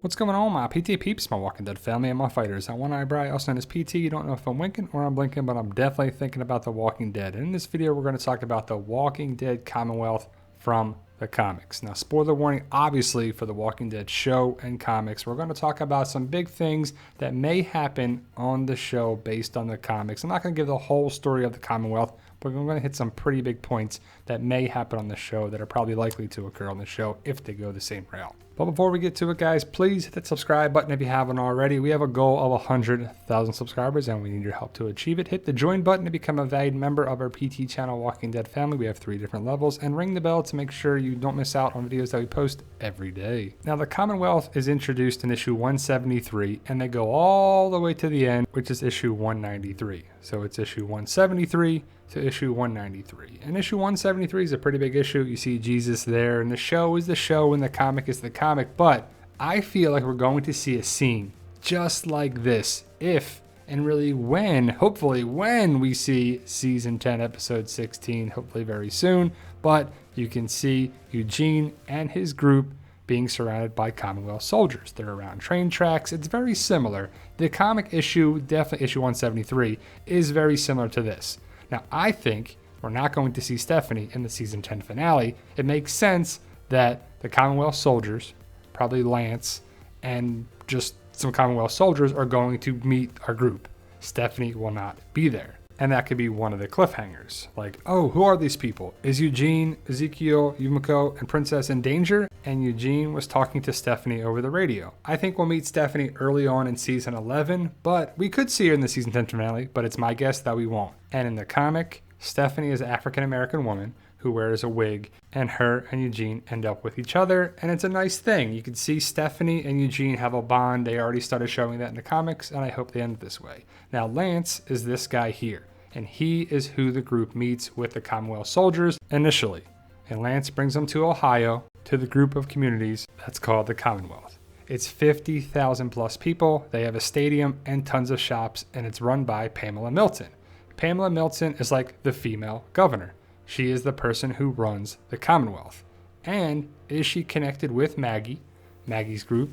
What's going on, my PT peeps, my Walking Dead family, and my fighters? One eyebrow, also known as PT. You don't know if I'm winking or I'm blinking, but I'm definitely thinking about The Walking Dead. And in this video, we're going to talk about The Walking Dead Commonwealth from the comics. Now, spoiler warning, obviously, for The Walking Dead show and comics. We're going to talk about some big things that may happen on the show based on the comics. I'm not going to give the whole story of the Commonwealth, but we're going to hit some pretty big points that may happen on the show that are probably likely to occur on the show if they go the same route. But before we get to it, guys, please hit that subscribe button if you haven't already. We have a goal of 100,000 subscribers, and we need your help to achieve it. Hit the join button to become a valued member of our PT channel, Walking Dead family. We have 3 different levels, and ring the bell to make sure you don't miss out on videos that we post every day. Now, the Commonwealth is introduced in issue 173, and they go all the way to the end, which is issue 193. So it's issue 173 to issue 193. And issue 173 is a pretty big issue. You see Jesus there, and the show is the show, and the comic is the comic. But I feel like we're going to see a scene just like this if, and really when, hopefully when we see season 10, episode 16, hopefully very soon. But you can see Eugene and his group being surrounded by Commonwealth soldiers. They're around train tracks. It's very similar. The comic issue, definitely issue 173, is very similar to this. Now, I think we're not going to see Stephanie in the season 10 finale. It makes sense that the Commonwealth soldiers, probably Lance, and just some Commonwealth soldiers are going to meet our group. Stephanie will not be there. And that could be one of the cliffhangers. Like, oh, who are these people? Is Eugene, Ezekiel, Yumiko, and Princess in danger? And Eugene was talking to Stephanie over the radio. I think we'll meet Stephanie early on in season 11, but we could see her in the season 10 finale, but it's my guess that we won't. And in the comic, Stephanie is an African-American woman who wears a wig, and her and Eugene end up with each other, and it's a nice thing. You can see Stephanie and Eugene have a bond. They already started showing that in the comics, and I hope they end this way. Now, Lance is this guy here, and he is who the group meets with the Commonwealth soldiers initially. And Lance brings them to Ohio, to the group of communities that's called the Commonwealth. It's 50,000 plus people. They have a stadium and tons of shops, and it's run by Pamela Milton. Pamela Milton is like the female governor. She is the person who runs the Commonwealth. And is she connected with Maggie, Maggie's group,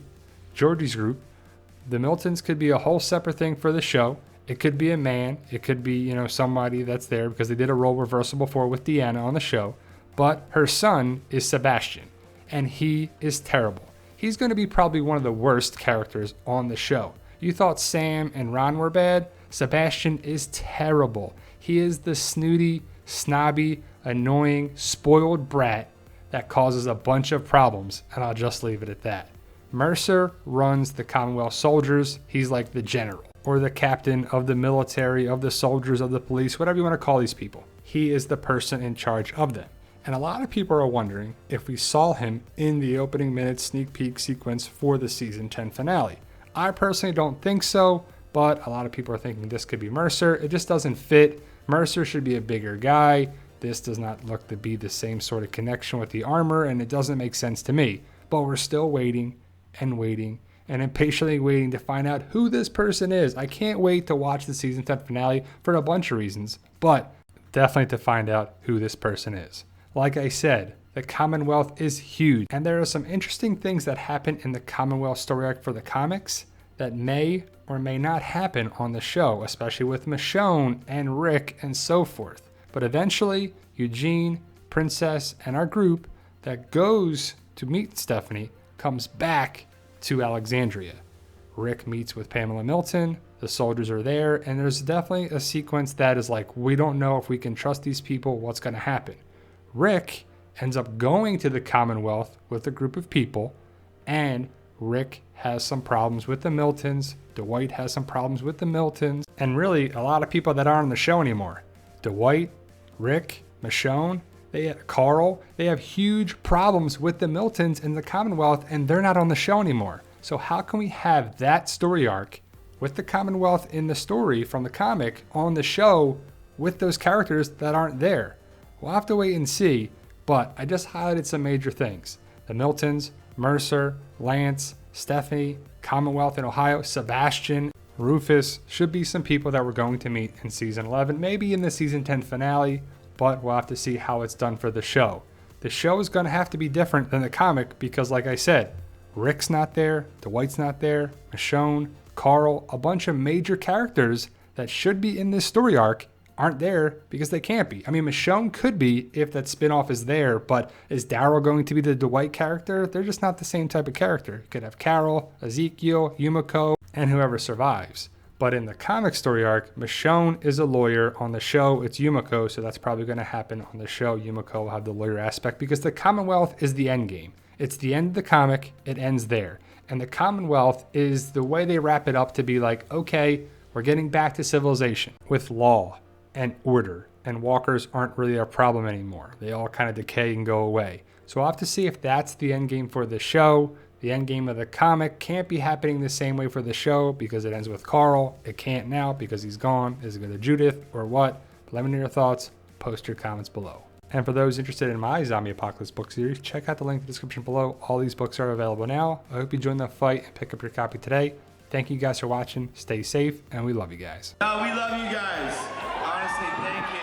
Georgie's group? The Miltons could be a whole separate thing for the show. It could be a man. It could be, somebody that's there because they did a role reversal before with Deanna on the show. But her son is Sebastian, and he is terrible. He's going to be probably one of the worst characters on the show. You thought Sam and Ron were bad? Sebastian is terrible. He is the snooty, snobby, annoying, spoiled brat that causes a bunch of problems, and I'll just leave it at that. Mercer runs the Commonwealth soldiers. He's like the general or the captain of the military, of the soldiers, of the police, whatever you want to call these people. He is the person in charge of them. And a lot of people are wondering if we saw him in the opening minutes sneak peek sequence for the season 10 finale. I personally don't think so, but a lot of people are thinking this could be Mercer. It just doesn't fit. Mercer should be a bigger guy. This does not look to be the same sort of connection with the armor, and it doesn't make sense to me. But we're still waiting and waiting and impatiently waiting to find out who this person is. I can't wait to watch the season 10 finale for a bunch of reasons, but definitely to find out who this person is. Like I said, the Commonwealth is huge, and there are some interesting things that happen in the Commonwealth story arc for the comics that may or may not happen on the show, especially with Michonne and Rick and so forth. But eventually, Eugene, Princess, and our group that goes to meet Stephanie comes back to Alexandria. Rick meets with Pamela Milton, the soldiers are there, and there's definitely a sequence that is like, we don't know if we can trust these people, what's going to happen. Rick ends up going to the Commonwealth with a group of people, and Rick has some problems with the Miltons. Dwight has some problems with the Miltons, and really a lot of people that aren't on the show anymore. Dwight, Rick, Michonne, Carl, they have huge problems with the Miltons in the Commonwealth, and they're not on the show anymore. So how can we have that story arc with the Commonwealth in the story from the comic on the show with those characters that aren't there? We'll have to wait and see, but I just highlighted some major things. The Miltons, Mercer, Lance, Stephanie, Commonwealth in Ohio, Sebastian, Rufus should be some people that we're going to meet in season 11, maybe in the season 10 finale, but we'll have to see how it's done for the show. The show is going to have to be different than the comic because, like I said, Rick's not there, Dwight's not there, Michonne, Carl, a bunch of major characters that should be in this story arc aren't there because they can't be. I mean, Michonne could be if that spinoff is there, but is Daryl going to be the Dwight character? They're just not the same type of character. You could have Carol, Ezekiel, Yumiko, and whoever survives. But in the comic story arc, Michonne is a lawyer. On the show, it's Yumiko, so that's probably going to happen on the show. Yumiko will have the lawyer aspect because the Commonwealth is the end game. It's the end of the comic. It ends there. And the Commonwealth is the way they wrap it up to be like, okay, we're getting back to civilization with law and order, and walkers aren't really a problem anymore. They all kind of decay and go away. So we'll have to see if that's the end game for the show. The end game of the comic can't be happening the same way for the show because it ends with Carl. It can't now because he's gone. Is it going to Judith or what? Let me know your thoughts. Post your comments below. And for those interested in my Zombie Apocalypse book series, check out the link in the description below. All these books are available now. I hope you join the fight and pick up your copy today. Thank you guys for watching. Stay safe, and we love you guys. We love you guys. Honestly, thank you.